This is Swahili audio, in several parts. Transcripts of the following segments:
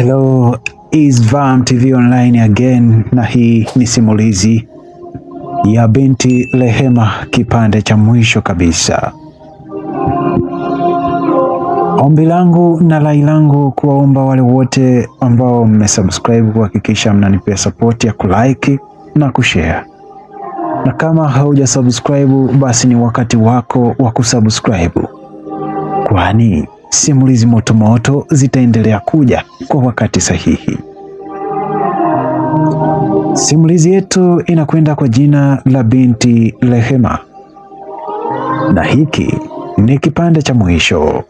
Hello, is Vam TV online again, na hii ni simulizi ya binti Rehema, kipande cha mwisho kabisa. Ombi langu na rai langu kuwaomba wale wote ambao mmesubscribe kuhakikisha mnanipea support ya kulike na kushare. Na kama hauja subscribe, basi ni wakati wako wa kusubscribe, kwani simulizi moto zitaendelea kuja kwa wakati sahihi. Simulizi yetu inakwenda kwa jina la binti Rehema, na hiki ni kipande cha mwisho.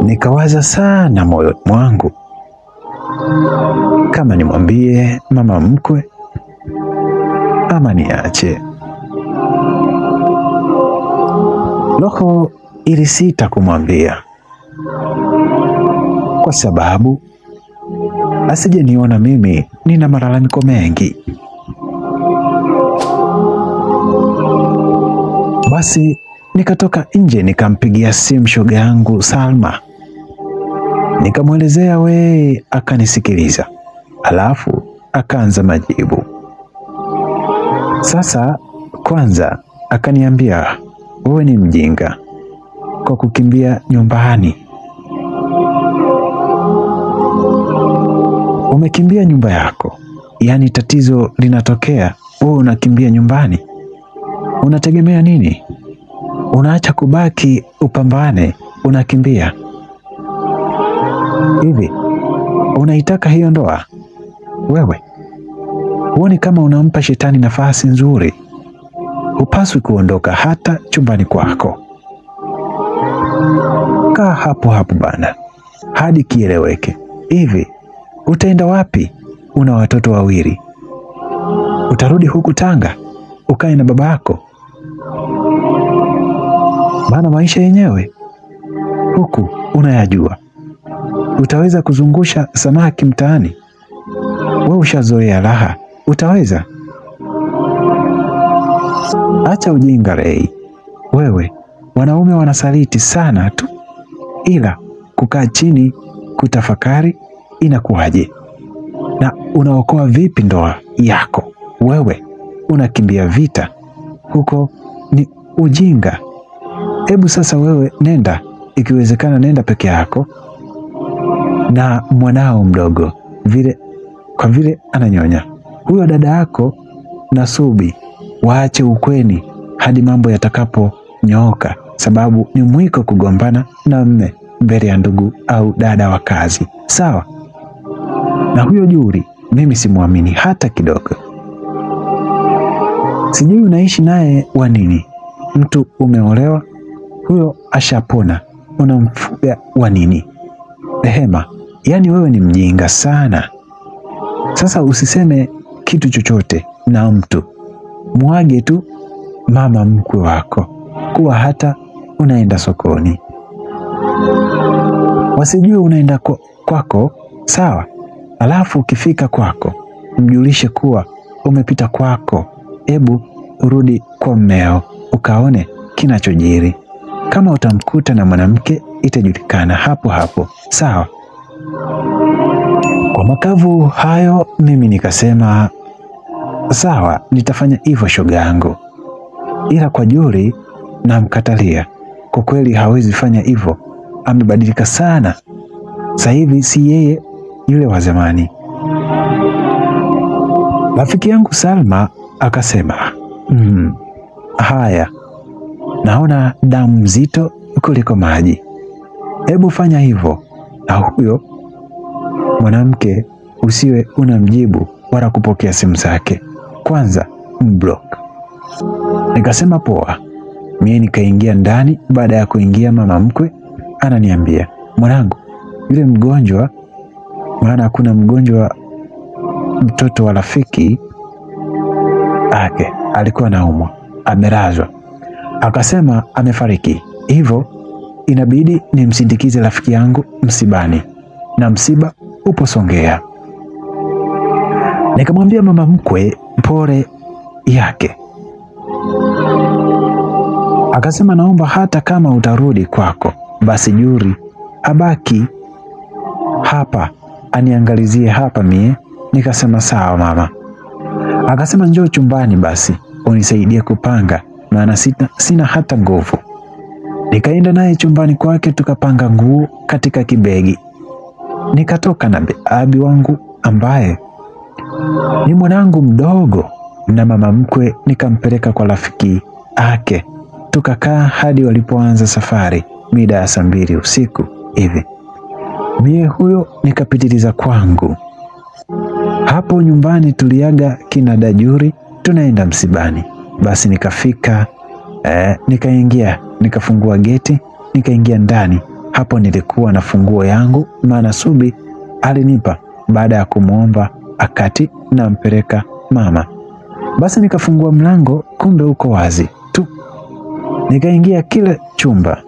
Nikawaza sana moyo mwangu kama nimwambie mama mkwe ama niache. Roho ilisita kumwambia, kwa sababu asije niona mimi nina malalamiko mengi. Basi nikatoka nje nikampigia simu shoga yangu Salma, nikamwelezea akanisikiliza, alafu akaanza majibu. Sasa kwanza akaniambia, wewe ni mjinga kwa kukimbia nyumbani. Umekimbia nyumba yako, yaani tatizo linatokea, wewe unakimbia nyumbani. Unategemea nini? Unaacha kubaki upambane, unakimbia. Hivi unaitaka hiyo ndoa? Wewe huoni kama unampa shetani nafasi nzuri? Hupaswi kuondoka hata chumbani kwako. Kaa hapo hapo bana hadi kieleweke. Hivi utaenda wapi? Una watoto wawili. Utarudi huku Tanga ukae na baba yako? Maana maisha yenyewe huku unayajua. Utaweza kuzungusha samaki mtaani? Wewe ushazoea raha, utaweza? Acha ujinga Rei. Wewe, wanaume wanasaliti sana tu, ila kukaa chini kutafakari inakuwaje? Na unaokoa vipi ndoa yako? Wewe unakimbia vita, huko ni ujinga. Hebu sasa wewe nenda, ikiwezekana nenda peke yako na mwanao mdogo, kwa vile ananyonya. Huyo dada yako na Subi waache ukweni hadi mambo yatakaponyooka, sababu ni mwiko kugombana na mme mbele ya ndugu au dada wa kazi, sawa? Na huyo Juri mimi simwamini hata kidogo. Sijui unaishi naye wa nini? Mtu umeolewa, huyo ashapona, unamfuga wa nini? Rehema, yani wewe ni mjinga sana. Sasa usiseme kitu chochote na mtu, mwage tu mama mkwe wako kuwa hata unaenda sokoni. Wasijue unaenda kwako, sawa? Alafu ukifika kwako mjulishe kuwa umepita kwako. Ebu urudi kwa mmeo ukaone kinachojiri. Kama utamkuta na mwanamke itajulikana hapo hapo, sawa? Kwa makavu hayo mimi nikasema sawa, nitafanya hivyo shoga yangu. Ila kwa Juri namkatalia. Kwa kweli hawezi fanya hivyo, amebadilika sana. Sasa hivi si yeye yule wa zamani. Rafiki yangu Salma akasema, haya, naona damu nzito kuliko maji. Hebu fanya hivyo, na huyo mwanamke usiwe unamjibu wala kupokea simu zake. Kwanza mblock. Nikasema poa. Mimi nikaingia ndani. Baada ya kuingia, mama mkwe ananiambia, mwanangu, yule mgonjwa, maana kuna mgonjwa mtoto wa rafiki ake alikuwa naumwa, amelazwa. Akasema amefariki, hivyo inabidi nimsindikize rafiki yangu msibani, na msiba upo Songea. Nikamwambia mama mkwe pole yake. Akasema naomba hata kama utarudi kwako, basi Juri abaki hapa aniangalizie hapa mie. Nikasema sawa mama. Akasema njoo chumbani basi unisaidie kupanga, maana sina hata nguvu. Nikaenda naye chumbani kwake, tukapanga nguo katika kibegi. Nikatoka na Abi wangu ambaye ni mwanangu mdogo na mama mkwe, nikampeleka kwa rafiki ake. Tukakaa hadi walipoanza safari mida ya 2 usiku hivi. Mie huyo nikapitiliza kwangu. Hapo nyumbani tuliaga kina Dajuri tunaenda msibani. Basi nikafika, nikaingia, nikafungua geti, nikaingia ndani. Hapo nilikuwa na funguo yangu, maana Subi alinipa baada ya kumwomba akati nampeleka mama. Basi nikafungua mlango, kumbe uko wazi tu. Nikaingia kile chumba,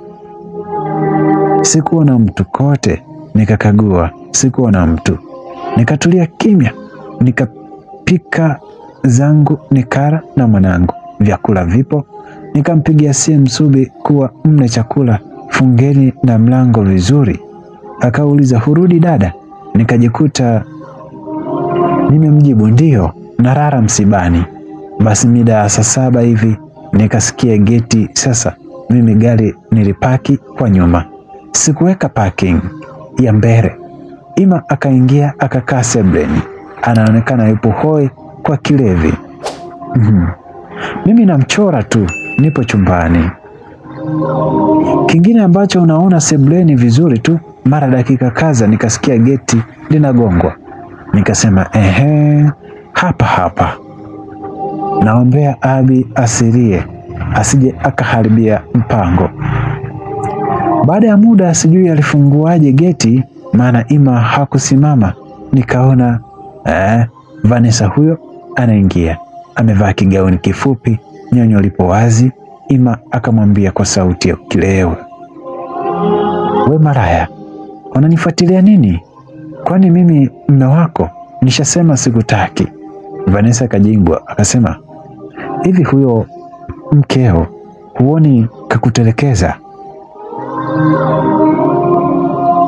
sikuona mtu kote. Nikakagua, sikuona mtu. Nikatulia kimya, nikapika zangu, nikara na mwanangu. Vyakula vipo. Nikampigia simu Subi kuwa mle chakula, fungeni na mlango vizuri. Akauliza hurudi dada? Nikajikuta nimemjibu ndio, narara msibani. Basi mida ya saa 7 hivi nikasikia geti. Sasa mimi gari nilipaki kwa nyuma, sikuweka parking ya mbele. Ima akaingia akakaa sebleni, anaonekana yupo hoi kwa kilevi. Mimi namchora tu, nipo chumbani. Kingine ambacho unaona sebleni vizuri tu, mara dakika kaza nikasikia geti linagongwa. Nikasema hapa naombea Abi asirie, asije akaharibia mpango. Baada ya muda sijui alifunguaje geti, maana Ima hakusimama. Nikaona Vanessa huyo anaingia, amevaa kigauni kifupi, nyonyo lipo wazi. Ima akamwambia kwa sauti ya kileo, we maraya, unanifuatilia nini? Kwani mimi mume wako? Nishasema sikutaki. Vanessa akajimbwa akasema, hivi huyo mkeo huoni kakutelekeza?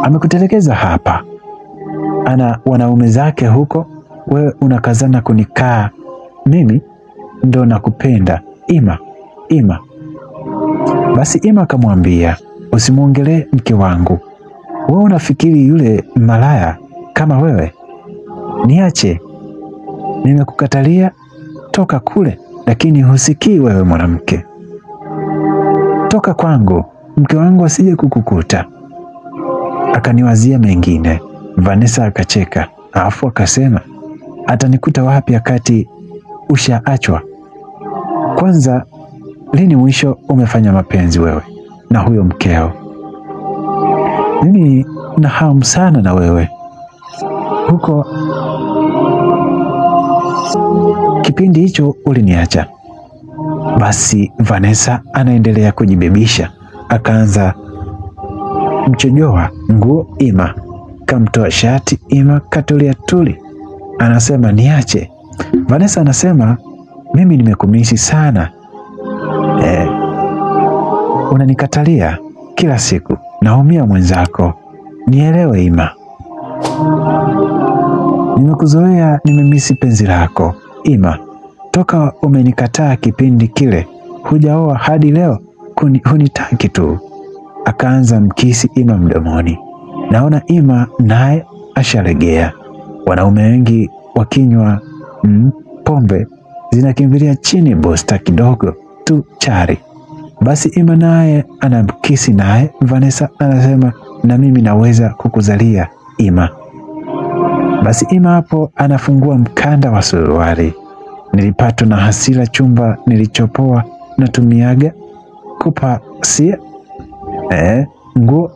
Amekutelekeza hapa, ana wanaume zake huko, wewe unakazana kunikaa mimi ndo nakupenda. Ima. Basi Ima akamwambia, usimuongelee mke wangu. Wewe unafikiri yule malaya kama wewe? Niache, nimekukatalia toka kule, lakini husikii wewe mwanamke. Toka kwangu, mke wangu asije kukukuta. Akaniwazia mengine. Vanessa akacheka, alafu akasema, atanikuta wapi wakati ushaachwa? Kwanza, lini mwisho umefanya mapenzi wewe na huyo mkeo? Mimi na hamu sana na wewe. Huko kipindi hicho uliniacha. Basi Vanessa anaendelea kujibebisha, akaanza mchojoa nguo Ima, kamtoa shati Ima, katulia tuli. Anasema niache. Vanessa anasema, mimi nimekumisi sana. Unanikatalia kila siku, naumia mwenzako, nielewe Ima. Nimekuzoea, nimemisi penzi lako Ima. Toka umenikataa kipindi kile, hujaoa hadi leo, hunitaki tu. Akaanza mkisi Ima mdomoni. Naona Ima naye ashalegea. Wanaume wengi wakinywa pombe zinakimbilia chini bosta kidogo tu chari. Basi Ima naye anamkisi, naye Vanessa anasema, na mimi naweza kukuzalia Ima. Basi Ima hapo anafungua mkanda wa suruali. Nilipatwa na hasira, chumba nilichopoa natumiaga kupasia nguo,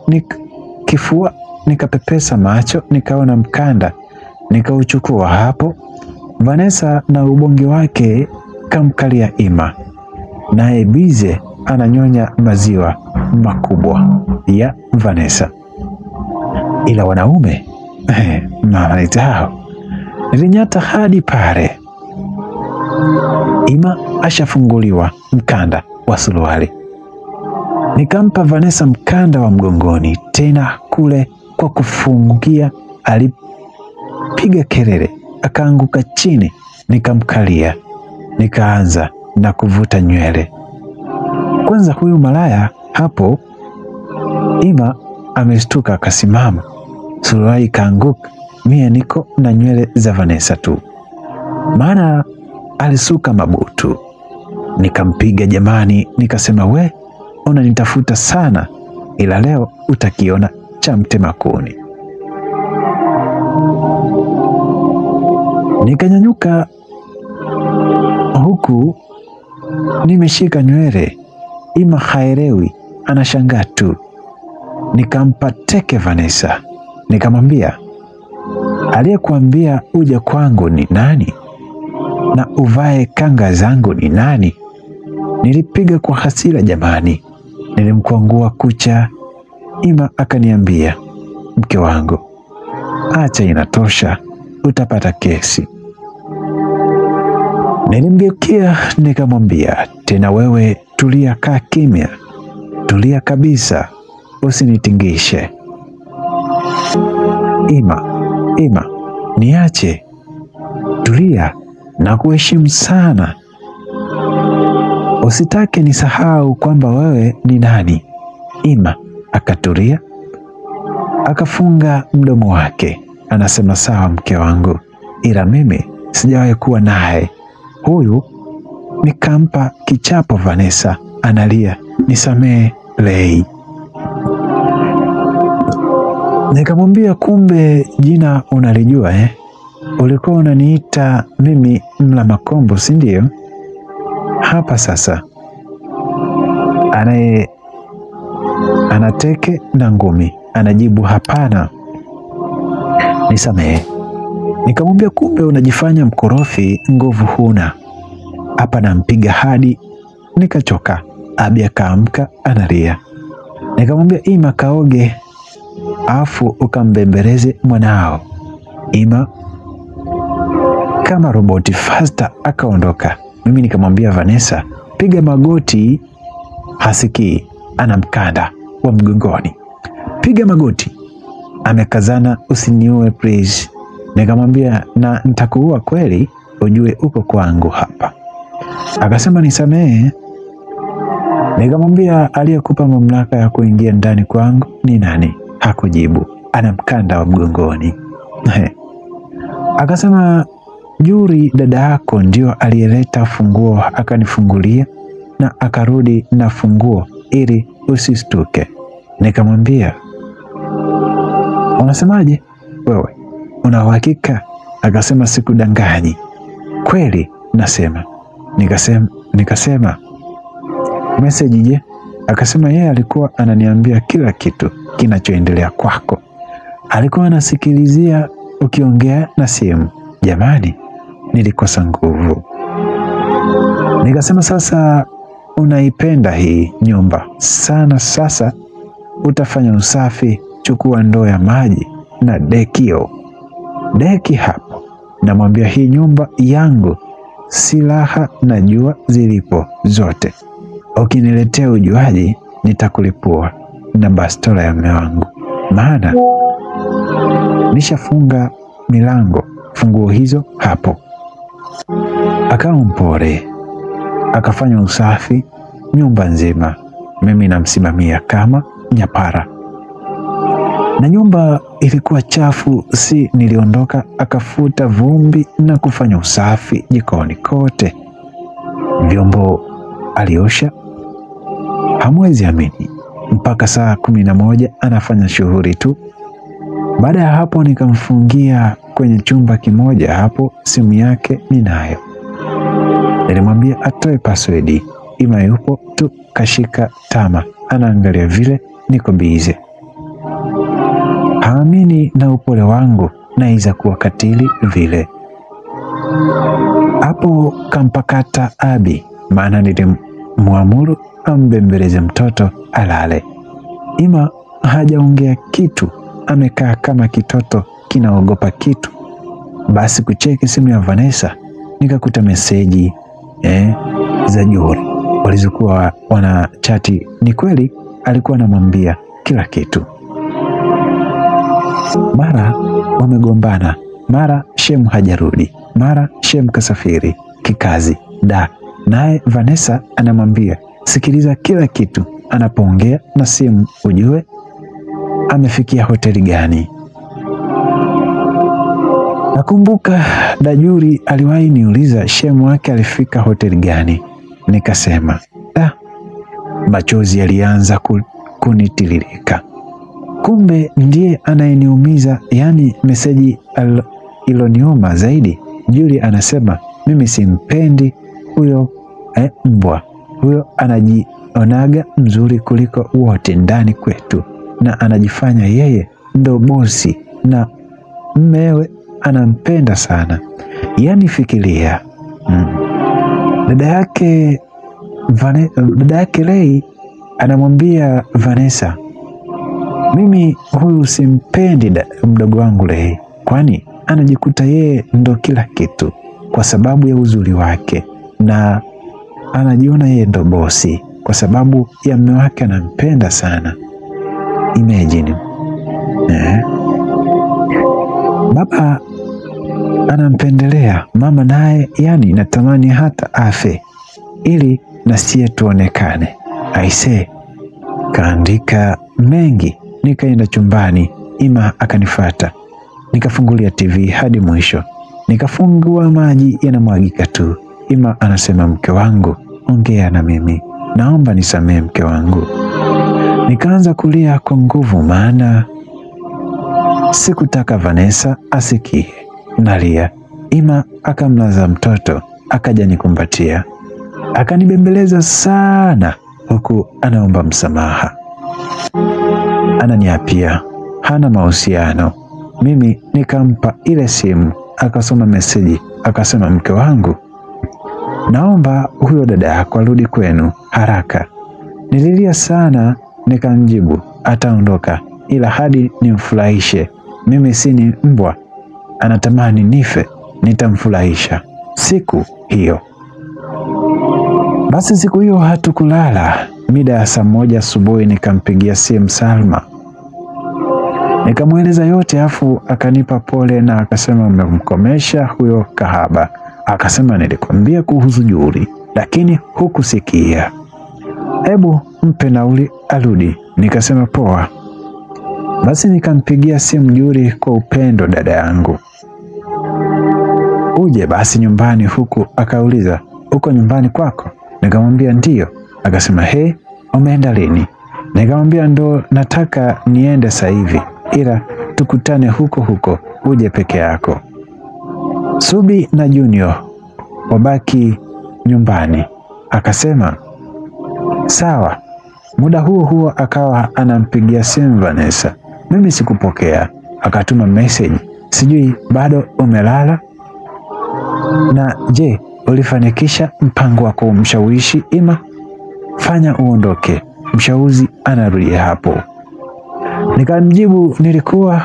kifua, nikapepesa macho, nikaona mkanda, nikauchukua. Hapo Vanessa na ubonge wake kamkalia Ima, naye bize ananyonya maziwa makubwa ya Vanessa. Ila wanaume manaitao nilinyata hadi pale. Ima ashafunguliwa mkanda wa suruali, Nikampa Vanessa mkanda wa mgongoni, tena kule kwa kufungia alipiga kelele, akaanguka chini. Nikamkalia, nikaanza na kuvuta nywele. Kwanza huyu malaya hapo. Ima ameshtuka, akasimama, suruali ikaanguka. Mie niko na nywele za Vanessa tu, maana alisuka mabutu. Nikampiga jamani, nikasema we unanitafuta sana, ila leo utakiona cha mtema kuni. Nikanyanyuka huku nimeshika nywele. Ima haelewi, anashangaa tu. Nikampa teke Vanessa, nikamwambia, aliyekuambia uje kwangu ni nani na uvae kanga zangu ni nani? Nilipiga kwa hasira jamani, nilimkwangua kucha. Ima akaniambia, mke wangu, acha, inatosha, utapata kesi. Nilimgeukia nikamwambia, tena wewe tulia, kaa kimya, tulia kabisa, usinitingishe. Ima, niache, tulia, na kuheshimu sana, usitake nisahau kwamba wewe ni nani. Ima akatulia, akafunga mdomo wake, anasema sawa mke wangu, ila mimi sijawahi kuwa naye huyu. Nikampa kichapo Vanessa, analia, nisamee Lei. Nikamwambia, kumbe jina unalijua ulikuwa unaniita mimi mla makombo, si ndio? Hapa sasa anateke na ngumi anajibu hapana, nisamee. Nikamwambia, kumbe unajifanya mkorofi, nguvu huna. Hapa nampiga hadi nikachoka. Abi akaamka analia. Nikamwambia, Ima kaoge, afu ukambembeleze mwanao. Ima kama roboti faster akaondoka. Mimi nikamwambia Vanessa, piga magoti. Hasikii, ana mkanda wa mgongoni. Piga magoti. Amekazana, usiniue please. Nikamwambia, na nitakuua kweli, ujue uko kwangu hapa. Akasema nisamehe. Nikamwambia, aliyekupa mamlaka ya kuingia ndani kwangu ni nani? Hakujibu, ana mkanda wa mgongoni. Akasema, Juri dada yako ndio aliyeleta funguo, akanifungulia na akarudi na funguo ili usistuke. Nikamwambia, unasemaje wewe, una uhakika? Akasema, sikudanganyi, kweli nasema. Nikasema message je? Akasema yeye alikuwa ananiambia kila kitu kinachoendelea kwako, alikuwa anasikilizia ukiongea na simu. Jamani, nilikosa nguvu. Nikasema, sasa unaipenda hii nyumba sana, sasa utafanya usafi, chukua ndoo ya maji na deki hapo. Namwambia, hii nyumba yangu, silaha najua zilipo zote, ukiniletea ujuaji nitakulipua na bastola ya mume wangu, maana nishafunga milango, funguo hizo hapo. Akawa mpore, akafanya usafi nyumba nzima, mimi namsimamia kama nyapara. Na nyumba ilikuwa chafu, si niliondoka, akafuta vumbi na kufanya usafi jikoni kote. Vyombo aliosha, hamwezi amini, mpaka saa 11 anafanya shughuli tu. Baada ya hapo nikamfungia kwenye chumba kimoja hapo, simu yake ninayo. Nilimwambia atoe password. Ima yupo tu kashika tama, anaangalia vile niko bize. Haamini na upole wangu, naiza kuwa katili vile. Hapo kampakata Abi, maana nilimwamuru ambembeleze mtoto alale. Ima hajaongea kitu, amekaa kama kitoto kinaogopa kitu. Basi kucheki simu ya Vanessa, nikakuta meseji za Juri. walizokuwa wanachati ni kweli alikuwa anamwambia kila kitu. Mara wamegombana, mara Shem hajarudi, mara Shem kasafiri kikazi naye Vanessa anamwambia sikiliza kila kitu anapoongea na simu, ujue amefikia hoteli gani. Nakumbuka Dajuri aliwahi niuliza Shem wake alifika hoteli gani. Nikasema machozi yalianza kunitiririka. Kumbe ndiye anayeniumiza. Yani meseji iloniuma zaidi, Juli anasema mimi simpendi huyo mbwa huyo, anajionaga mzuri kuliko wote ndani kwetu na anajifanya yeye ndo bosi na mmewe anampenda sana. Yani fikiria, dada yake Ray anamwambia Vanessa, mimi huyu simpendi mdogo wangu Ray, kwani anajikuta yeye ndo kila kitu kwa sababu ya uzuri wake na anajiona yeye ndo bosi kwa sababu ya mume wake anampenda sana. Imagine. Baba anampendelea mama, naye yani natamani hata afe ili nasie tuonekane. Aise, kaandika mengi. Nikaenda chumbani, Ima akanifuata. Nikafungulia TV hadi mwisho. Nikafungua, maji yanamwagika tu. Ima anasema, mke wangu, ongea na mimi, naomba nisamee mke wangu. Nikaanza kulia kwa nguvu, maana sikutaka Vanessa asikie nalia. Ima akamlaza mtoto, akaja nikumbatia, akanibembeleza sana huku anaomba msamaha. Ananiapia hana mahusiano. Mimi nikampa ile simu, akasoma meseji, akasema, mke wangu, naomba huyo dada yako arudi kwenu haraka. Nililia sana, nikamjibu ataondoka, ila hadi nimfurahishe. Mimi si ni mbwa, anatamani nife, nitamfurahisha siku hiyo. Basi siku hiyo hatukulala. Mida ya saa 1 asubuhi nikampigia simu Salma, nikamweleza yote, afu akanipa pole na akasema, umemkomesha huyo kahaba. Akasema, nilikwambia kuhusu Juli lakini hukusikia, hebu mpe nauli arudi. Nikasema poa. Basi nikampigia simu Juli kwa upendo, dada yangu, uje basi nyumbani huku. Akauliza, uko nyumbani kwako? Nikamwambia ndio. Akasema, umeenda lini? Nikamwambia ndo nataka niende sasa hivi, ila tukutane huko, uje peke yako. Subi na Junior wabaki nyumbani. Akasema sawa. Muda huo akawa anampigia simu Vanessa. Mimi sikupokea. Akatuma message, sijui bado umelala, na je, ulifanikisha mpango wako kumshawishi Ima? Fanya uondoke, mshauzi anarudi hapo. Nikamjibu, nilikuwa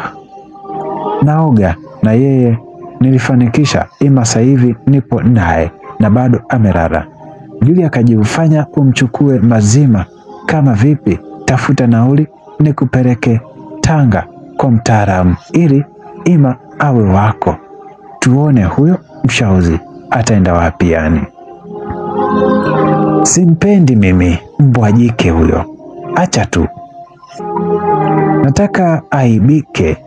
naoga na yeye, nilifanikisha Ima, sasa hivi nipo naye na bado amelala. Juli akajibu, fanya umchukue mazima. Kama vipi? Tafuta nauli nikupeleke Tanga kwa mtaalamu ili Ima awe wako, tuone huyo mshauzi ataenda wapi. Yani simpendi mimi, mbwa jike huyo, acha tu. Nataka aibike,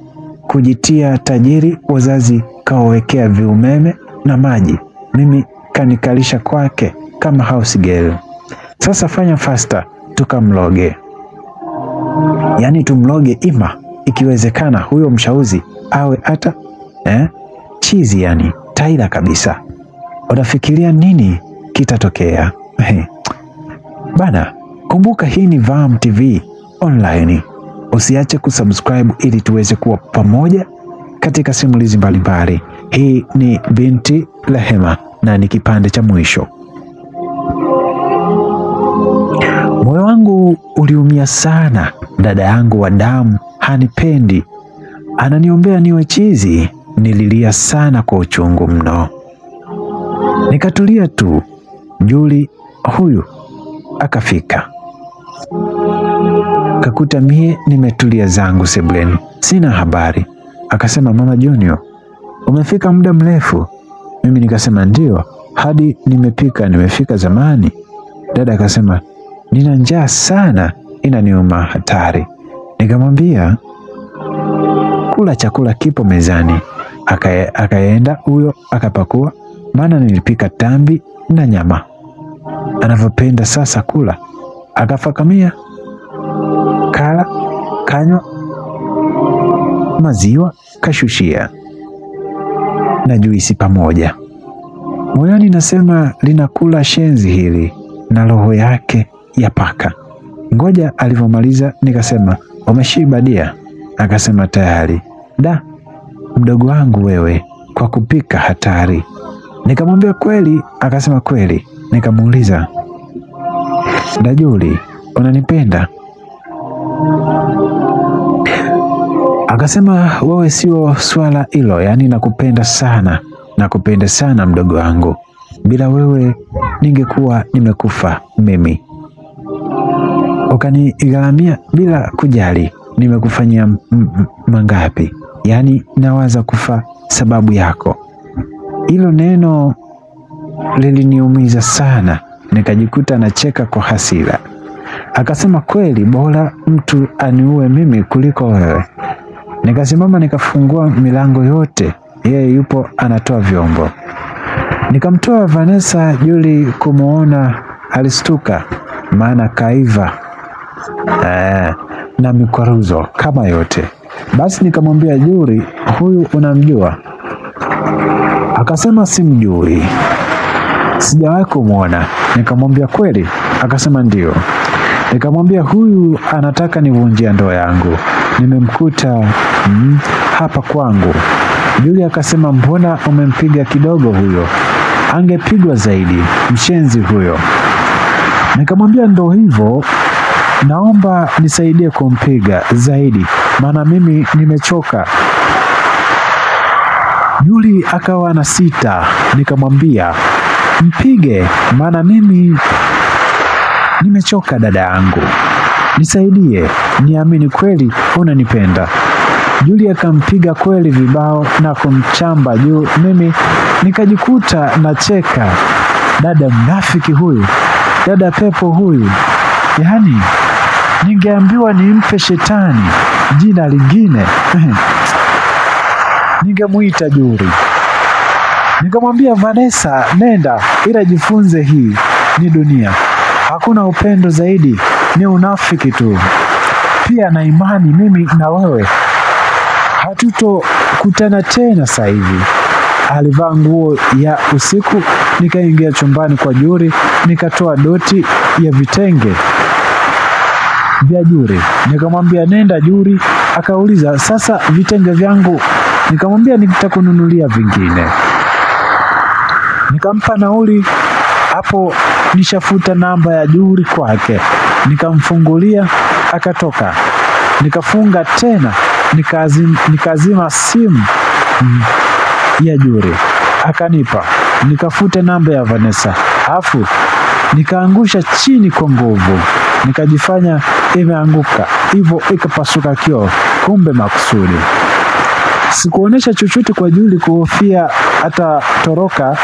kujitia tajiri, wazazi kawekea viumeme na maji, mimi kanikalisha kwake kama house girl. Sasa fanya faster tukamloge, yani tumloge Ima, ikiwezekana huyo mshauzi awe hata chizi, yani taila kabisa. Unafikiria nini kitatokea? Bana, kumbuka hii ni Vam TV Online. Usiache kusubscribe ili tuweze kuwa pamoja katika simulizi mbalimbali. Hii ni Binti Rehema na ni kipande cha mwisho. Moyo wangu uliumia sana. Dada yangu wa damu hanipendi, ananiombea niwe chizi. Nililia sana kwa uchungu mno. Nikatulia tu. Juli huyu akafika. Kakuta mie nimetulia zangu sebuleni, sina habari. Akasema, Mama Junior, umefika muda mrefu. Mimi nikasema ndio, hadi nimefika zamani. Dada akasema, nina njaa sana, inaniuma hatari. Nikamwambia, kula chakula kipo mezani. Akaenda huyo akapakua, maana nilipika tambi na nyama anavyopenda sasa kula. Akafakamia, kala, kanywa maziwa, kashushia na juisi pamoja. Moyoni nasema linakula shenzi hili na roho yake ya paka. Ngoja alivyomaliza nikasema, umeshiba dia? Akasema tayari. Da, mdogo wangu wewe, kwa kupika hatari. Nikamwambia kweli? Akasema kweli. Nikamuuliza, Dajuli, unanipenda? Akasema, wewe sio swala hilo, yaani nakupenda sana mdogo wangu. Bila wewe ningekuwa nimekufa mimi. Ukanigharamia bila kujali nimekufanyia mangapi, yaani nawaza kufa sababu yako. Hilo neno liliniumiza sana, nikajikuta nacheka kwa hasira. Akasema kweli, bora mtu aniue mimi kuliko wewe. Nikasimama nikafungua milango yote, yeye yupo anatoa vyombo. Nikamtoa Vanessa. Juli kumuona alistuka, maana kaiva na mikwaruzo kama yote. Basi nikamwambia, Juli, huyu unamjua? Akasema simjui, sijawahi kumwona. Nikamwambia kweli? Akasema ndio. Nikamwambia, huyu anataka nivunjia ndoa yangu, nimemkuta hapa kwangu. Juli akasema, mbona umempiga kidogo? Huyo angepigwa zaidi, mshenzi huyo. Nikamwambia ndo hivyo, naomba nisaidie kumpiga zaidi, maana mimi nimechoka. Juli akawa na sita. Nikamwambia, mpige, maana mimi nimechoka dada yangu, nisaidie, niamini kweli unanipenda. Juli akampiga kweli vibao na kumchamba juu. Mimi nikajikuta nacheka, dada mnafiki huyu, dada pepo huyu. Yaani ningeambiwa nimpe shetani jina lingine ningemuita Juli. Nikamwambia, Vanessa, nenda ila jifunze, hii ni dunia, hakuna upendo zaidi, ni unafiki tu. Pia na imani mimi na wewe hatutokutana tena sasa hivi. Alivaa nguo ya usiku. Nikaingia chumbani kwa Juli, nikatoa doti ya vitenge vya Juli. Nikamwambia, nenda Juli. Akauliza, sasa vitenge vyangu? Nikamwambia, nitakununulia vingine. Nikampa nauli. Hapo nishafuta namba ya Juli kwake. Nikamfungulia, akatoka. Nikafunga tena, nikazima simu ya Juli. Akanipa, nikafuta namba ya Vanessa. Afu nikaangusha chini kwa nguvu, nikajifanya imeanguka, hivyo ikapasuka kioo, kumbe makusudi. Sikuonesha chochote kwa Juli kuhofia hata toroka,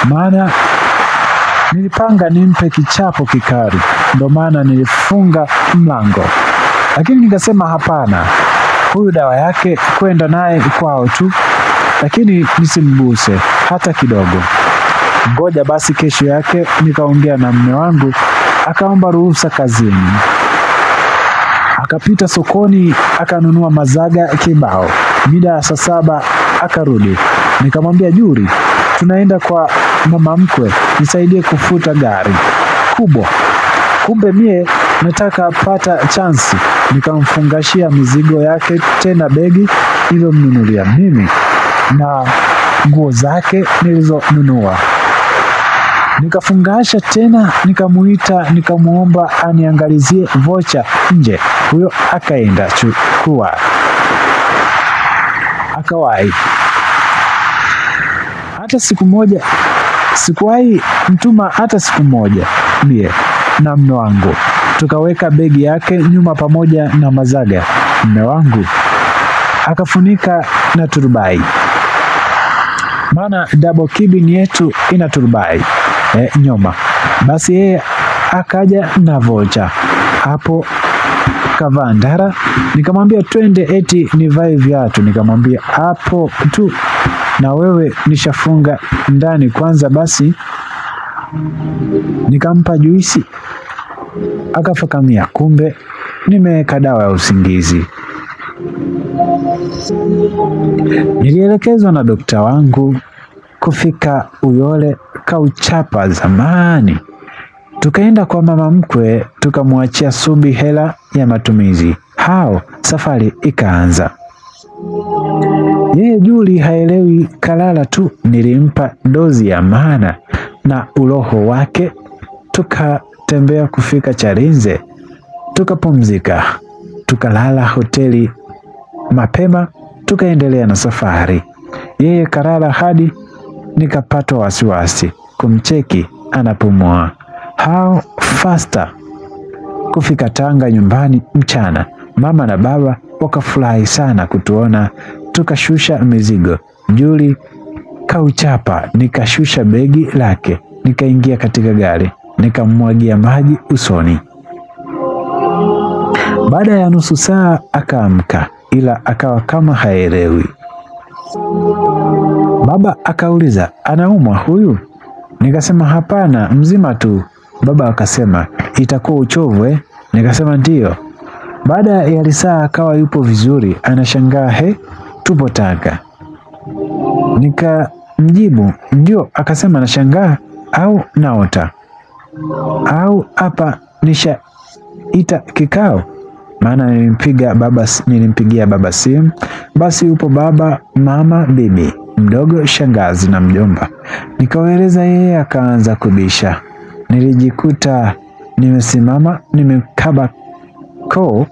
maana nilipanga nimpe kichapo kikali, ndo maana nilifunga mlango. Lakini nikasema hapana, huyu dawa yake kwenda naye kwao tu, lakini nisimguse hata kidogo. Ngoja basi kesho yake. Nikaongea na mume wangu, akaomba ruhusa kazini. Akapita sokoni, akanunua mazaga kibao. Mida ya saa 7 akarudi. Nikamwambia, Juli, tunaenda kwa mama mkwe, nisaidie kufuta gari kubwa. Kumbe mie nataka pata chansi. Nikamfungashia mizigo yake, tena begi nililomnunulia mimi na nguo zake nilizonunua. Nikafungasha tena, nikamuita, nikamuomba aniangalizie vocha nje. Huyo akaenda chukua, akawahi. Hata siku moja sikuwahi mtuma hata siku moja. Mie na mume wangu, tukaweka begi yake nyuma pamoja na mazaga. Mume wangu akafunika na turubai, maana double cabin yetu ina turubai nyuma. Basi yeye akaja na vocha hapo, kavaa ndara. Nikamwambia twende, eti nivae viatu. Nikamwambia hapo tu, na wewe nishafunga ndani kwanza. Basi nikampa juisi akafakamia, kumbe nimeweka dawa ya usingizi. Nilielekezwa na dokta wangu kufika Uyole Kauchapa zamani. Tukaenda kwa mama mkwe, tukamwachia Subi hela ya matumizi. Hao safari ikaanza. Yeye Juli haelewi, kalala tu. Nilimpa dozi ya maana na uroho wake. Tukatembea kufika Chalinze, tukapumzika, tukalala hoteli mapema, tukaendelea na safari. Yeye kalala hadi nikapata wasiwasi kumcheki anapumua. Hao faster kufika Tanga nyumbani mchana. Mama na baba wakafurahi sana kutuona. Tukashusha mizigo. Juli Kauchapa, nikashusha begi lake, nikaingia katika gari, nikamwagia maji usoni. Baada ya nusu saa akaamka, ila akawa kama haelewi. Baba akauliza, anaumwa huyu? Nikasema hapana, mzima tu. Baba akasema, itakuwa uchovu Nikasema ndiyo. Baada ya lisaa akawa yupo vizuri, anashangaa, tupo Tanga. Nikamjibu ndio. Akasema nashangaa au naota au hapa nishaita kikao, maana nilimpigia baba simu. Basi yupo baba, mama, bibi mdogo, shangazi na mjomba. Nikawaeleza, yeye akaanza kubisha. Nilijikuta nimesimama, nimekaba koo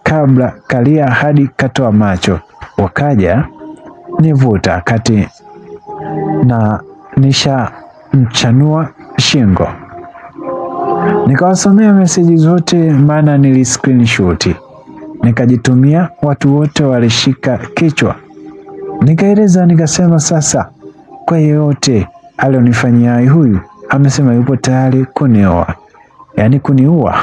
kabla kalia hadi katoa macho. Wakaja nivuta kati na nisha mchanua shingo. Nikawasomea meseji zote, maana nili screenshot. Nikajitumia, watu wote walishika kichwa. Nikaeleza, nikasema sasa kwa yeyote alionifanyia huyu, amesema yupo tayari kunioa, yaani kuniua.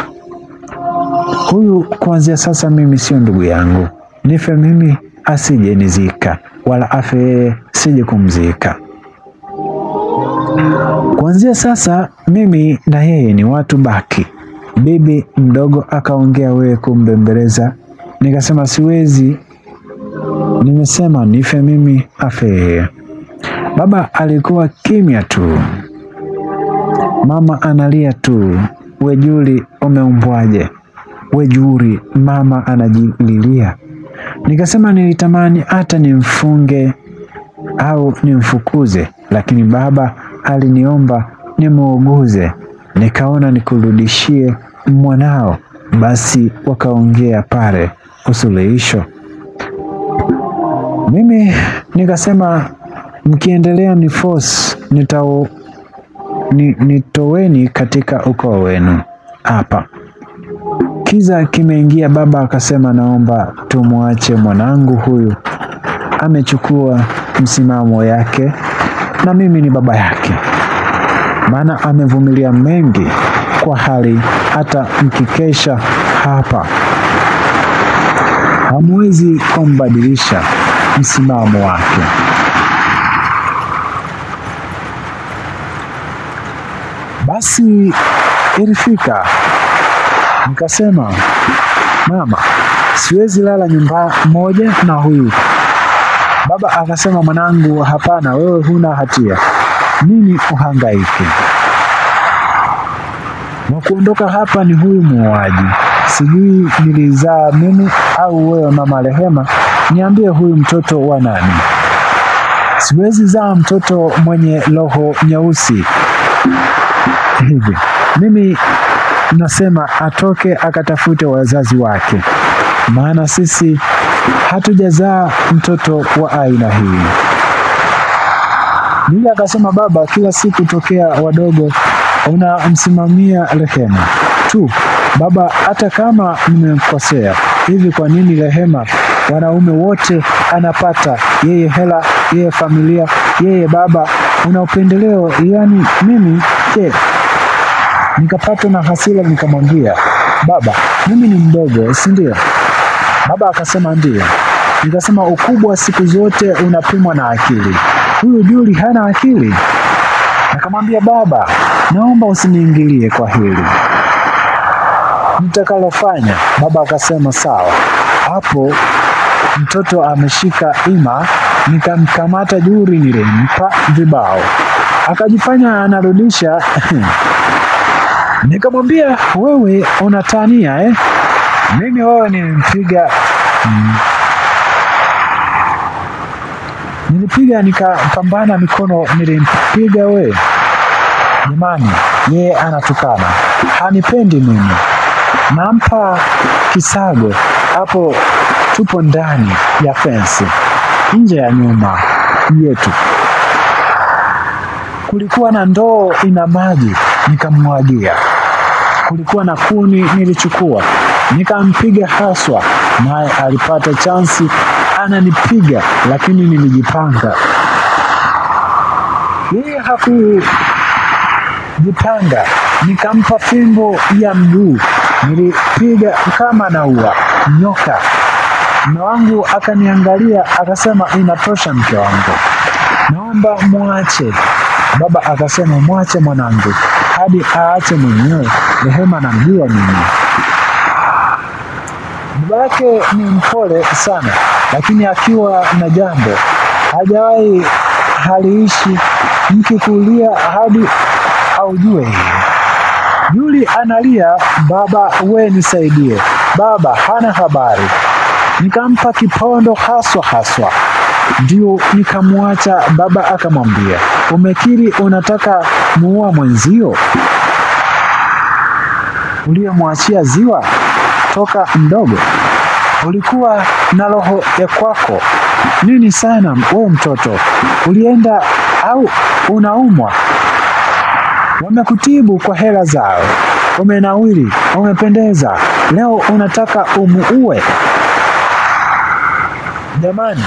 Huyu kuanzia sasa mimi sio ndugu yangu. Nife mimi asije nizika, wala afe yeye sije kumzika. Kuanzia sasa mimi na yeye ni watu baki. Bibi mdogo akaongea, wewe kumbembeleza. Nikasema siwezi, nimesema nife mimi afe yeye. Baba alikuwa kimya tu. Mama analia tu, we Juli umeumbwaje? We Juli, mama anajililia. Nikasema nilitamani hata nimfunge au nimfukuze, lakini baba aliniomba nimuuguze. Nikaona nikurudishie mwanao. Basi wakaongea pale usuluhisho. Mimi nikasema mkiendelea ni force nitoweni katika ukoo wenu hapa. Kiza kimeingia. Baba akasema naomba tumwache mwanangu huyu, amechukua msimamo yake na mimi ni baba yake, maana amevumilia mengi kwa hali, hata mkikesha hapa hamwezi kumbadilisha msimamo wake. Basi ilifika nikasema, mama, siwezi lala nyumba moja na huyu. Baba akasema, mwanangu, hapana, wewe huna hatia, mimi uhangaike. Na kuondoka hapa ni huyu muuaji. Sijui nilizaa mimi au wewe mama Rehema, niambie huyu mtoto wa nani? Siwezi zaa mtoto mwenye roho nyeusi hivi. Mimi nasema atoke akatafute wazazi wake, maana sisi hatujazaa mtoto wa aina hii. Nili akasema, baba, kila siku tokea wadogo unamsimamia Rehema tu. Baba, hata kama nimemkosea hivi, kwa nini Rehema wanaume wote anapata, yeye hela, yeye familia, yeye baba, una upendeleo? Yani mimi je? Nikapatwa na hasira, nikamwambia baba, mimi ni mdogo, si ndio? Baba akasema ndio. Nikasema ukubwa siku zote unapimwa na akili. Huyu Juli hana akili. Nikamwambia baba, naomba usiniingilie kwa hili nitakalofanya. Baba akasema sawa. Hapo mtoto ameshika ima, nikamkamata Juli, nilimpa vibao, akajifanya anarudisha. Nikamwambia wewe unatania mimi wewe nilimpiga. Nilipiga, nikapambana mikono, nilimpiga we. Jamani, yeye anatukana, hanipendi mimi, nampa kisago. Hapo tupo ndani ya fensi, nje ya nyuma yetu kulikuwa na ndoo ina maji, nikamwagia. Kulikuwa na kuni, nilichukua nikampiga haswa, naye alipata chansi ananipiga, lakini nilijipanga. Yeye hakujipanga, nikampa fimbo ya mguu, nilipiga kama naua nyoka. Mume wangu akaniangalia akasema, inatosha mke wangu, naomba muache. Baba akasema, mwache mwanangu hadi aache mwenyewe, Rehema namjua mimi. Baba yake ni mpole sana, lakini akiwa na jambo hajawahi haliishi mkikulia hadi aujue. Juli analia, baba we nisaidie, baba hana habari. Nikampa kipondo haswa, ndio nikamwacha. Baba akamwambia, umekiri unataka muua mwenzio uliyemwachia ziwa toka mdogo? Ulikuwa na roho ya kwako nini sana wewe mtoto? Ulienda au unaumwa? Wamekutibu kwa hela zao, umenawiri, umependeza, leo unataka umuue? Jamani,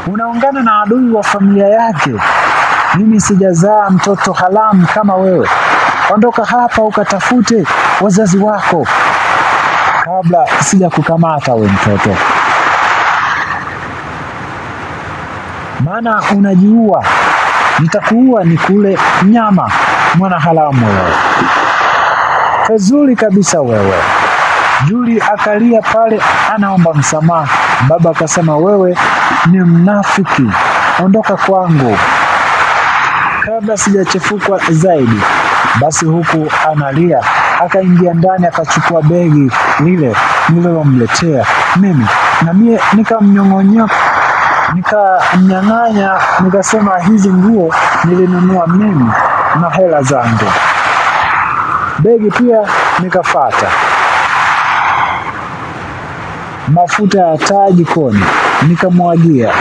unaungana na adui wa familia yake. Mimi sijazaa mtoto haramu kama wewe. Ondoka hapa ukatafute wazazi wako kabla sija kukamata we mtoto, maana unajiua. Nitakuua nikule nyama, mwana haramu wewe. Fezuri kabisa wewe. Juli akalia pale anaomba msamaha. Baba akasema, wewe ni mnafiki, ondoka kwangu kabla sijachefukwa zaidi. Basi huku analia, akaingia ndani akachukua begi lile nililomletea mimi, na mie nikamnyang'anya, nikasema hizi nguo nilinunua mimi na hela zangu. Begi pia nikafata, mafuta ya taa jikoni nikamwagia,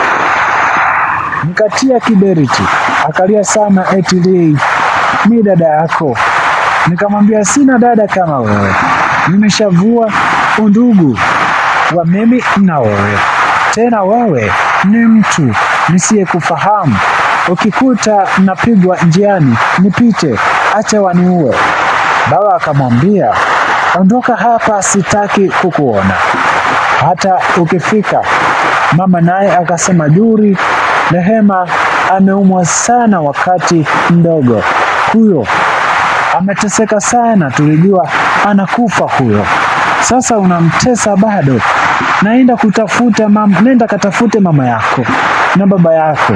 nikatia kiberiti. Akalia sana, eti lei mi dada yako. Nikamwambia sina dada kama wewe, nimeshavua undugu wa mimi na wewe. Tena wewe ni mtu nisiyekufahamu. Ukikuta napigwa njiani nipite, acha waniue. Baba akamwambia, ondoka hapa, sitaki kukuona hata ukifika. Mama naye akasema, Juli, Rehema ameumwa sana wakati mdogo, huyo ameteseka sana, tulijua anakufa huyo. Sasa unamtesa bado. Naenda kutafuta mama, nenda katafute mama yako na baba yako.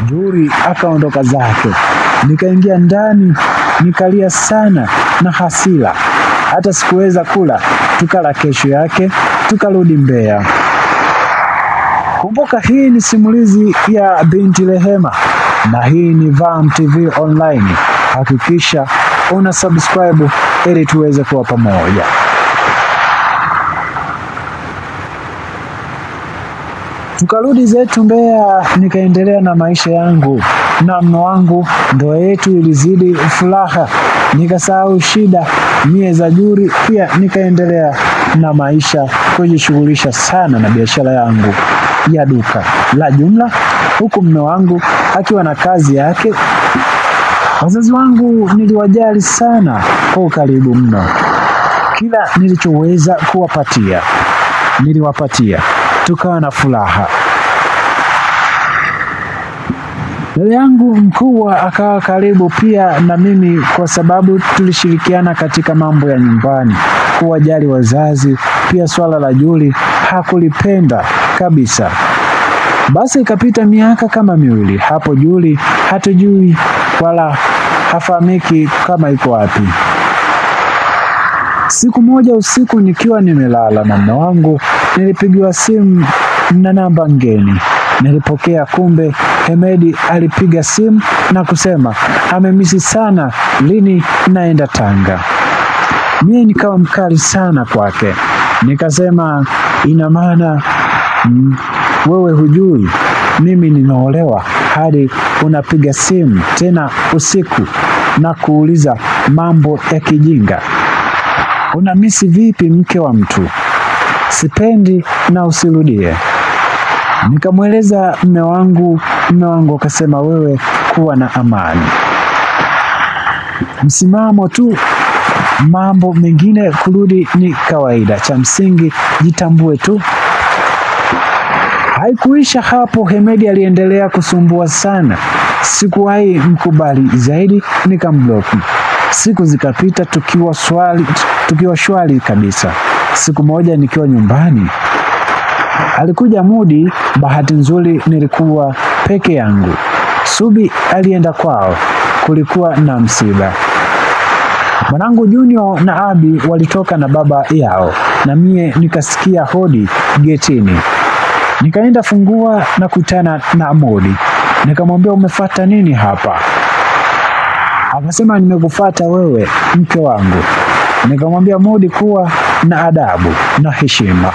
Juli akaondoka zake. Nikaingia ndani, nikalia sana na hasira, hata sikuweza kula. Tukala kesho yake, tukarudi Mbeya. Kumbuka, hii ni simulizi ya binti Rehema na hii ni Vam TV Online. Hakikisha una subscribe ili tuweze kuwa pamoja. Tukarudi zetu Mbeya, nikaendelea na maisha yangu na mume wangu. Ndoa yetu ilizidi furaha, nikasahau shida mie za juri. Pia nikaendelea na maisha, kujishughulisha sana na biashara yangu ya duka la jumla, huku mume wangu akiwa na kazi yake. Wazazi wangu niliwajali sana kwa ukaribu mno. Kila nilichoweza kuwapatia niliwapatia, tukawa na furaha. Dada yangu mkubwa akawa karibu pia na mimi, kwa sababu tulishirikiana katika mambo ya nyumbani, kuwajali wazazi. Pia swala la juli hakulipenda kabisa. Basi ikapita miaka kama miwili, hapo juli hatujui wala hafahamiki kama iko wapi. Siku moja usiku nikiwa nimelala na mume wangu, nilipigiwa simu na namba ngeni. Nilipokea, kumbe Hemedi alipiga simu na kusema amemisi sana, lini naenda Tanga. Mie nikawa mkali sana kwake, nikasema ina maana wewe hujui mimi nimeolewa hadi unapiga simu tena usiku na kuuliza mambo ya kijinga? Unamisi vipi mke wa mtu? Sipendi na usirudie. Nikamweleza mume wangu. Mume wangu akasema wewe kuwa na amani, msimamo tu, mambo mengine kurudi ni kawaida, cha msingi jitambue tu. Haikuisha hapo, Hemedi aliendelea kusumbua sana. Sikuwahi mkubali zaidi, nikambloki. Siku zikapita tukiwa shwari kabisa. Siku moja nikiwa nyumbani, alikuja Mudi. Bahati nzuri nilikuwa peke yangu. Subi alienda kwao, kulikuwa na msiba. Mwanangu Junior na Abi walitoka na baba yao, na mie nikasikia hodi getini. Nikaenda fungua na kutana na Mudi. Nikamwambia umefuata nini hapa? Akasema nimekufuata wewe mke wangu. Nikamwambia Mudi kuwa na adabu na heshima,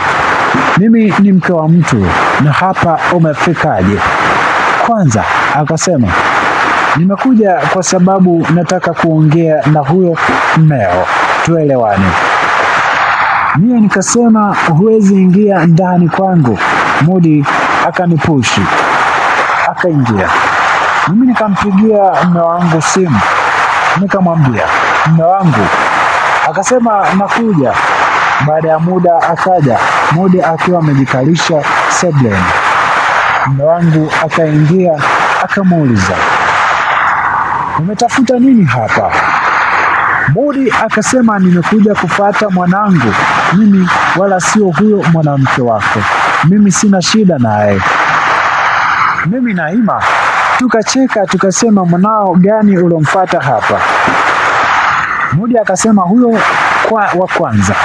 mimi ni mke wa mtu na hapa umefikaje? Kwanza akasema nimekuja kwa sababu nataka kuongea na huyo mmeo tuelewane. Mie nikasema huwezi ingia ndani kwangu. Mudi akanipushi akaingia. Mimi nikampigia mume wangu simu, nikamwambia mume wangu. Akasema nakuja. Baada ya muda akaja Mudi akiwa amejikalisha sebuleni. Mume wangu akaingia, akamuuliza umetafuta nini hapa? Mudi akasema nimekuja kufuata mwanangu, mimi wala sio huyo mwanamke wako. Mimi sina shida naye. Mimi na Ima tukacheka, tukasema mwanao gani ulomfuata hapa? Mudi akasema huyo wa kwanza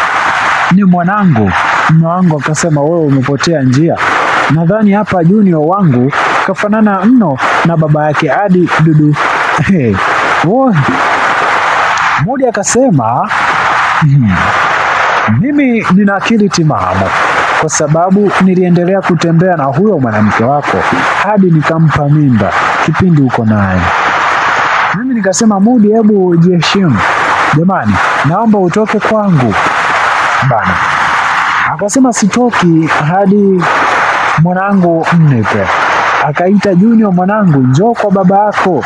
ni mwanangu. Mume wangu akasema wewe umepotea njia, nadhani hapa Junior wangu kafanana mno na baba yake hadi dudu. Mudi akasema mimi nina akili timamu, kwa sababu niliendelea kutembea na huyo mwanamke wako hadi nikampa mimba kipindi uko naye. Mimi nikasema Mudi, hebu jiheshimu jamani, naomba utoke kwangu bana. Akasema sitoki hadi mwanangu mnipe. Akaita Junior, mwanangu njoo kwa baba yako.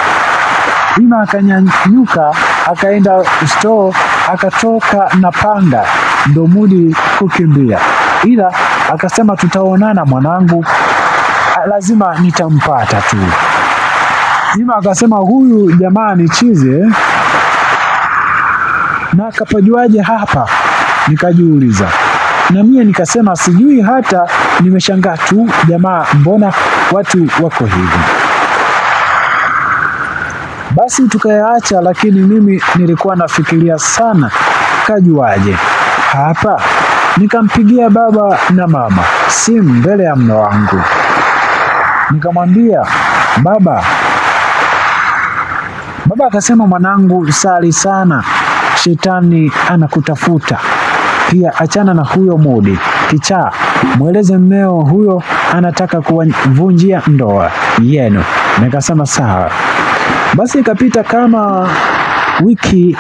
Ima akanyanyuka akaenda store, akatoka na panga, ndo Mudi kukimbia. Ila akasema tutaonana mwanangu, lazima nitampata tu. Ima akasema huyu jamani chize, na akapajuaje hapa? Nikajiuliza. Na mie nikasema sijui, hata nimeshangaa tu, jamaa mbona watu wako hivi? Basi tukayaacha, lakini mimi nilikuwa nafikiria sana, kajuaje hapa? Nikampigia baba na mama simu mbele ya mume wangu. Nikamwambia baba. Baba akasema mwanangu, sali sana, shetani anakutafuta. Pia achana na huyo Mudi, kichaa, mweleze mmeo huyo anataka kuvunjia ndoa yenu. Nikasema sawa. Basi ikapita kama wiki,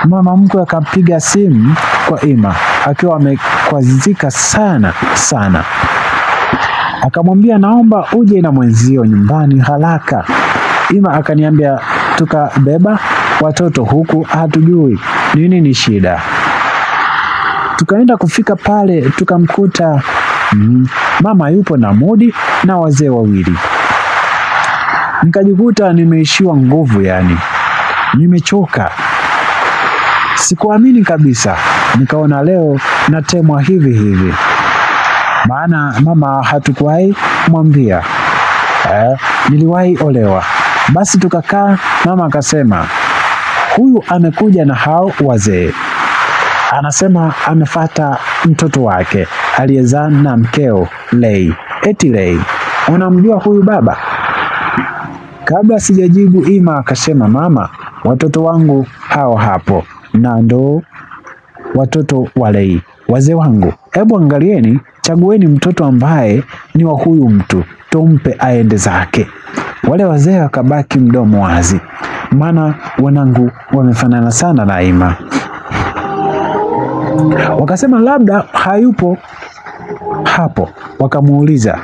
mama mkwe akapiga simu kwa Ima akiwa amekwazika sana sana. Akamwambia naomba uje na mwenzio nyumbani haraka. Ima akaniambia tukabeba watoto huku hatujui nini ni shida. Tukaenda kufika pale tukamkuta mama yupo na Mudi na wazee wawili. Nikajikuta nimeishiwa nguvu, yani nimechoka. Sikuamini kabisa. Nikaona leo natemwa hivi hivi. Maana mama hatukuwahi mwambia. Niliwahi olewa. Basi tukakaa, mama akasema huyu amekuja na hao wazee. Anasema amefata mtoto wake aliyezaa na mkeo Lei. Eti Lei, unamjua huyu baba? Kabla sijajibu, Ima akasema mama, watoto wangu hao hapo na ndo watoto wa Lei. Wazee wangu, hebu angalieni, chagueni mtoto ambaye ni wa huyu mtu, tumpe aende zake. Wale wazee wakabaki mdomo wazi, maana wanangu wamefanana sana na Ima. Wakasema labda hayupo hapo. Wakamuuliza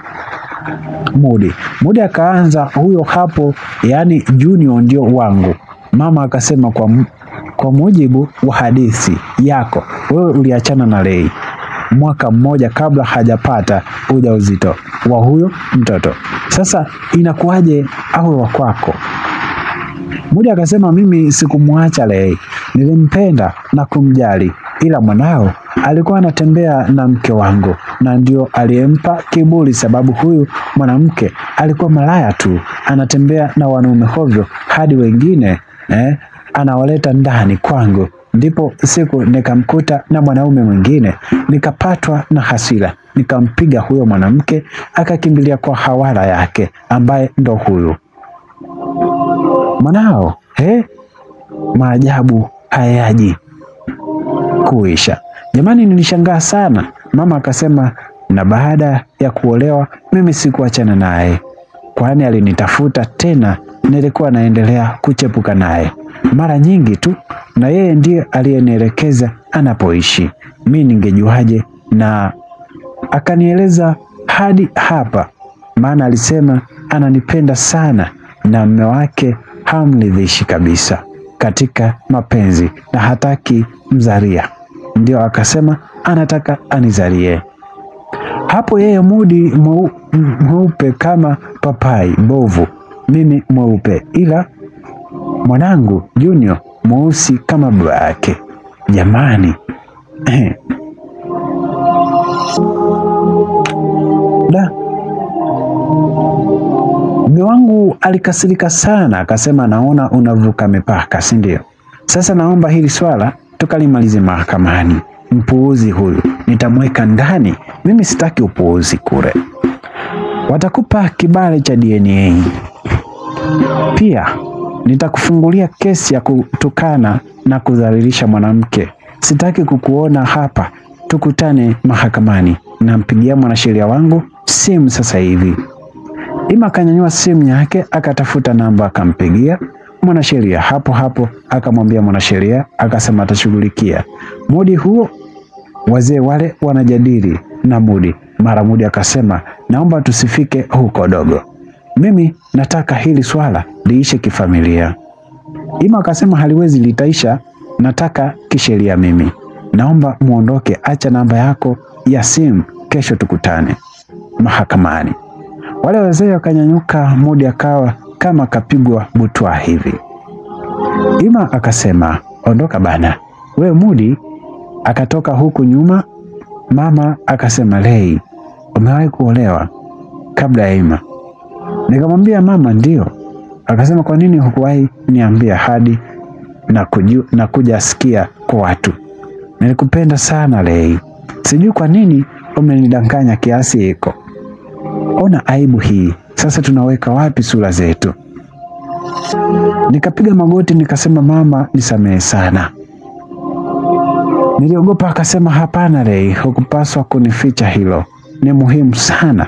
Mudi. Mudi akaanza huyo hapo, yani Junior ndio wangu. Mama akasema kwa mujibu wa hadithi yako, wewe uliachana na Lei mwaka mmoja kabla hajapata ujauzito wa huyo mtoto. Sasa inakuwaje awe wa kwako? Mudi akasema mimi sikumwacha Lei, nilimpenda na kumjali, ila mwanao alikuwa anatembea na mke wangu na ndio aliyempa kiburi, sababu huyu mwanamke alikuwa malaya tu, anatembea na wanaume hovyo hadi wengine anawaleta ndani kwangu. Ndipo siku nikamkuta na mwanaume mwingine, nikapatwa na hasira, nikampiga huyo mwanamke, akakimbilia kwa hawala yake ambaye ndo huyu mwanao. Maajabu hayaji kuisha. Jamani, nilishangaa sana. Mama akasema na baada ya kuolewa mimi sikuachana naye, kwani alinitafuta tena, nilikuwa naendelea kuchepuka naye mara nyingi tu, na yeye ndiye aliyenielekeza anapoishi. Mimi ningejuaje? Na akanieleza hadi hapa, maana alisema ananipenda sana na mume wake hamridhishi kabisa katika mapenzi na hataki mzaria. Ndio akasema anataka anizarie. Hapo yeye Mudi mweupe kama papai bovu, mimi mweupe, ila mwanangu Junior mweusi kama baba yake. Jamani, mume wangu alikasirika sana, akasema naona unavuka mipaka, si ndio? Sasa naomba hili swala tukalimalize mahakamani. Mpuuzi huyu nitamweka ndani, mimi sitaki upuuzi kule. Watakupa kibali cha DNA. Pia nitakufungulia kesi ya kutukana na kudhalilisha mwanamke. Sitaki kukuona hapa, tukutane mahakamani. Nampigia mwanasheria wangu simu sasa hivi. Ima akanyanyua simu yake, akatafuta namba, akampigia mwanasheria. Hapo hapo akamwambia mwanasheria, akasema atashughulikia. Mudi huo, wazee wale wanajadili na Mudi. Mara Mudi akasema naomba tusifike huko dogo, mimi nataka hili swala liishe kifamilia. Ima akasema haliwezi, litaisha, nataka kisheria mimi. Naomba muondoke, acha namba yako ya simu, kesho tukutane mahakamani. Wale wazee wakanyanyuka, Mudi akawa kama kapigwa butwa hivi. Ima akasema ondoka bana we Mudi. Akatoka huku nyuma. Mama akasema Lei, umewahi kuolewa kabla ya Ima? Nikamwambia mama ndio. Akasema kwa nini hukuwahi niambia hadi na kuja sikia kwa watu? Nilikupenda sana Lei, sijui kwa nini umenidanganya kiasi hiko. Ona aibu hii, sasa tunaweka wapi sura zetu? Nikapiga magoti nikasema mama nisamehe sana. Niliogopa. Akasema, hapana Rei, hukupaswa kunificha hilo, ni muhimu sana.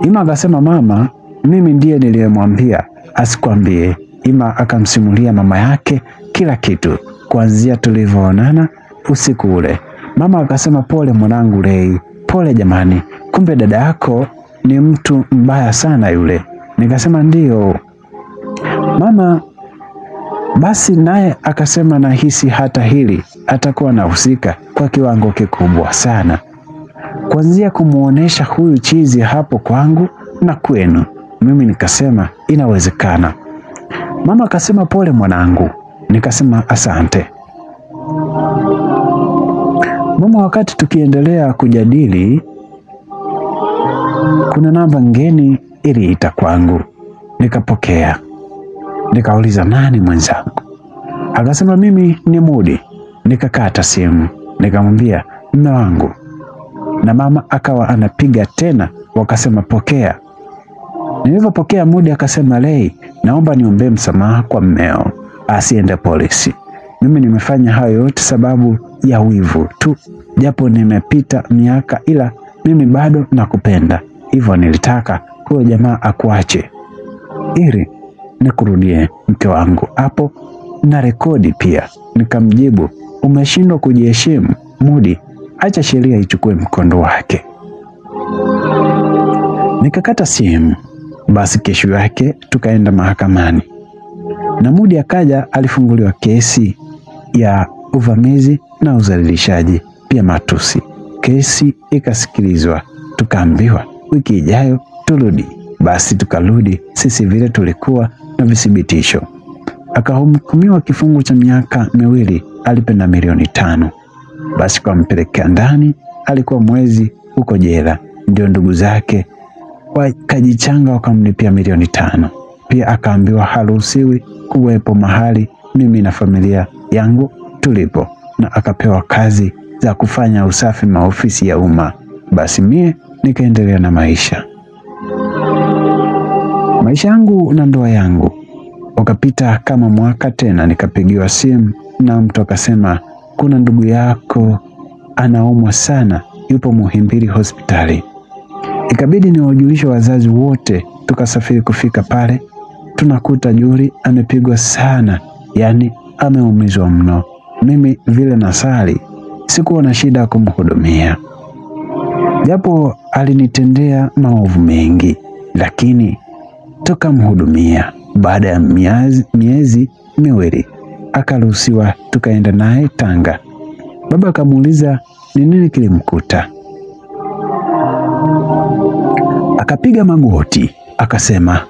Ima akasema, mama, mimi ndiye niliyemwambia asikwambie. Ima akamsimulia mama yake kila kitu, kuanzia tulivyoonana usiku ule. Mama akasema, pole mwanangu Rei, pole jamani, kumbe dada yako ni mtu mbaya sana yule. Nikasema ndio mama. Basi naye akasema, nahisi hata hili atakuwa anahusika kwa kiwango kikubwa sana, kuanzia kumuonesha huyu chizi hapo kwangu na kwenu. Mimi nikasema inawezekana. Mama akasema, pole mwanangu. Nikasema asante mama. Wakati tukiendelea kujadili, kuna namba ngeni iliita kwangu. Nikapokea. Nikauliza, nani mwenzangu? Akasema, mimi ni Mudi. Nikakata simu, nikamwambia mume wangu, na mama akawa anapiga tena. Wakasema, pokea. Nilipopokea, Mudi akasema, Rei, naomba niombe msamaha kwa mmeo, asiende polisi. Mimi nimefanya hayo yote sababu ya wivu tu, japo nimepita miaka, ila mimi bado nakupenda. Hivyo nilitaka huyo jamaa akuache ili nikurudie mke wangu. Hapo na rekodi pia. Nikamjibu, umeshindwa kujiheshimu Mudi, acha sheria ichukue mkondo wake. Nikakata simu. Basi kesho yake tukaenda mahakamani na Mudi akaja. Alifunguliwa kesi ya uvamizi na udhalilishaji, pia matusi. Kesi ikasikilizwa, tukaambiwa wiki ijayo turudi. Basi tukarudi sisi vile tulikuwa na vithibitisho. Akahukumiwa kifungo cha miaka 2, alipenda milioni 5. Basi kwa mpelekea ndani, alikuwa mwezi huko jela. Ndio ndugu zake wakajichanga wakamlipia milioni 5. Pia akaambiwa haruhusiwi kuwepo mahali mimi na familia yangu tulipo, na akapewa kazi za kufanya usafi maofisi ya umma. Basi mie nikaendelea na maisha yangu na ndoa yangu. Ukapita kama mwaka tena, nikapigiwa simu na mtu akasema, kuna ndugu yako anaumwa sana, yupo Muhimbili hospitali. Ikabidi niwajulishe wazazi wote. Tukasafiri kufika pale, tunakuta Juli amepigwa sana, yani ameumizwa mno. Mimi vile nasali, sikuwa na shida kumhudumia, japo alinitendea maovu mengi, lakini tukamhudumia. Baada ya miezi 2 akaruhusiwa, tukaenda naye Tanga. Baba akamuuliza ni nini kilimkuta. Akapiga magoti akasema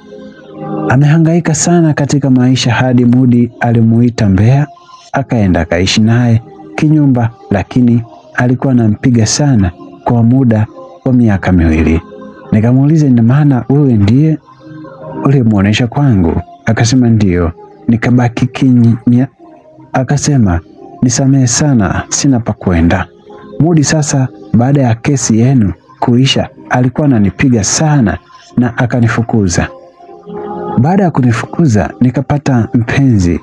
amehangaika sana katika maisha hadi Mudi alimuita Mbeya, akaenda akaishi naye kinyumba, lakini alikuwa anampiga sana kwa muda wa miaka 2. Nikamuuliza, ina maana wewe ndiye ulimuonesha kwangu? Akasema ndio. Nikabaki kimya. Akasema nisamehe sana, sina pa kwenda. Mudi sasa baada ya kesi yenu kuisha alikuwa ananipiga sana na akanifukuza. Baada ya kunifukuza nikapata mpenzi,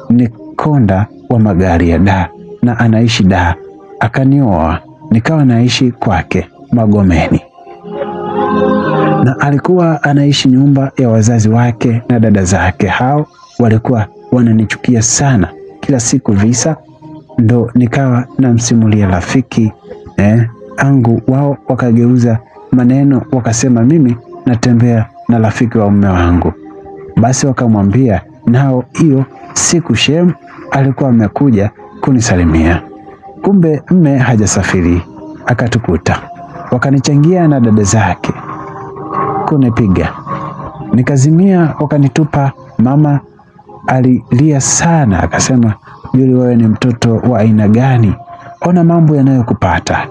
ni konda wa magari ya Dar na anaishi Dar. Akanioa, nikawa naishi kwake Magomeni, na alikuwa anaishi nyumba ya wazazi wake na dada zake. Hao walikuwa wananichukia sana, kila siku visa. Ndo nikawa namsimulia rafiki angu, wao wakageuza maneno wakasema mimi natembea na rafiki wa mume wangu. Basi wakamwambia nao hiyo siku Shem alikuwa amekuja kunisalimia, kumbe mme hajasafiri. Akatukuta, wakanichangia na dada zake kunipiga, nikazimia, wakanitupa. Mama alilia sana, akasema Juli, wewe ni mtoto wa aina gani? Ona mambo yanayokupata.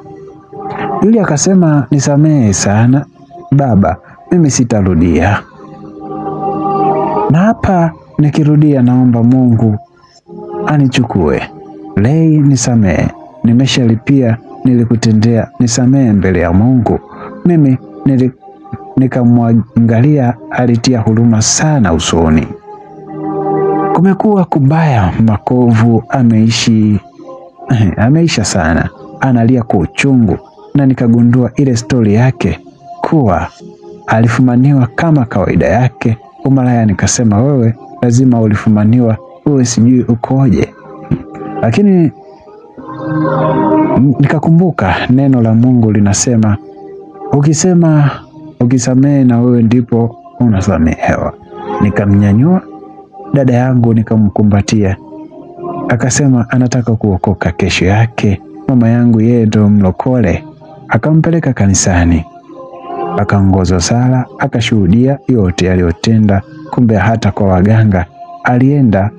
Juli akasema nisamehe sana baba, mimi sitarudia, na hapa nikirudia naomba Mungu anichukue. Rei, nisamehe, nimeshalipia nilikutendea, nisamehe mbele ya Mungu. Mimi nikamwangalia, alitia huruma sana usoni. Kumekuwa kubaya, makovu ameishi ameisha sana, analia kwa uchungu. Na nikagundua ile stori yake kuwa alifumaniwa kama kawaida yake umalaya. Nikasema wewe lazima ulifumaniwa, wewe sijui ukoje. Lakini nikakumbuka neno la Mungu linasema, ukisamehe na wewe ndipo unasamehewa. Nikamnyanyua dada yangu nikamkumbatia. Akasema anataka kuokoka kesho yake. Mama yangu yeye ndo mlokole, akampeleka kanisani, akaongozwa sala, akashuhudia yote aliyotenda. Kumbe hata kwa waganga alienda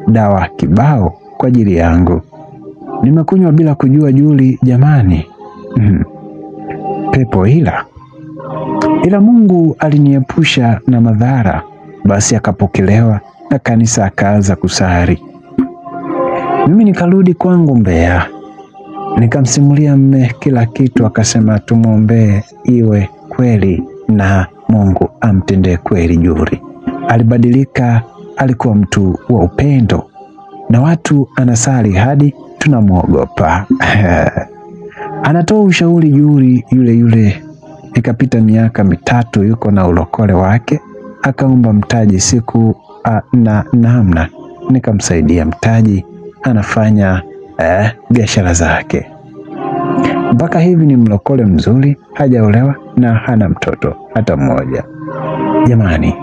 dawa kibao kwa ajili yangu. Nimekunywa bila kujua Juli jamani. Pepo ila Mungu aliniepusha na madhara. Basi akapokelewa na kanisa, akaanza kusali. Mimi nikarudi kwangu Mbeya, nikamsimulia mme kila kitu. Akasema tumwombee iwe kweli na Mungu amtendee kweli Juli. Alibadilika, alikuwa mtu wa upendo na watu, anasali hadi tunamwogopa. Anatoa ushauri Juli yule. Ikapita miaka 3 yuko na ulokole wake. Akaomba mtaji siku na namna nikamsaidia mtaji, anafanya biashara zake. Mpaka hivi ni mlokole mzuri, hajaolewa na hana mtoto hata mmoja. Jamani,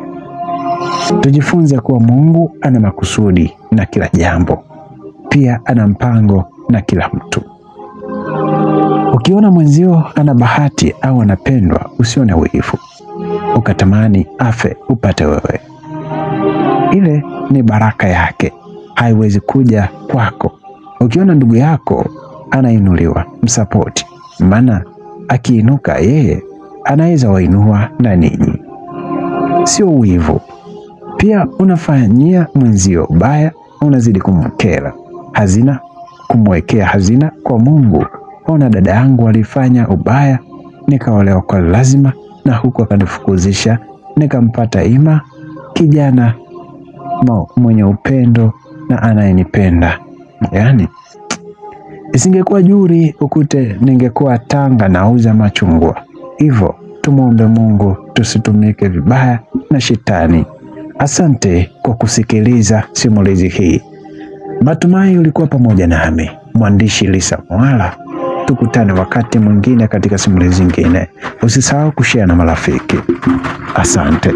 tujifunze kuwa Mungu ana makusudi na kila jambo, pia ana mpango na kila mtu. Ukiona mwenzio ana bahati au anapendwa, usione wivu ukatamani afe upate wewe. Ile ni baraka yake, haiwezi kuja kwako. Ukiona ndugu yako anainuliwa, msapoti, maana akiinuka yeye anaweza wainua na ninyi. Sio wivu. Pia unafanyia mwenzio ubaya, unazidi kumkera. Kumwekea hazina kwa Mungu. Ona dada yangu alifanya ubaya, nikaolewa kwa lazima, na huku akanifukuzisha. Nikampata Ima, kijana mwenye upendo na anayenipenda. Yaani isingekuwa Juli ukute ningekuwa Tanga nauza machungwa. Hivyo tumuombe Mungu tusitumike vibaya na shetani. Asante kwa kusikiliza simulizi hii. Natumai ulikuwa pamoja nami, mwandishi Lisa Mwala. Tukutane wakati mwingine katika simulizi nyingine. Usisahau kushare na marafiki. Asante.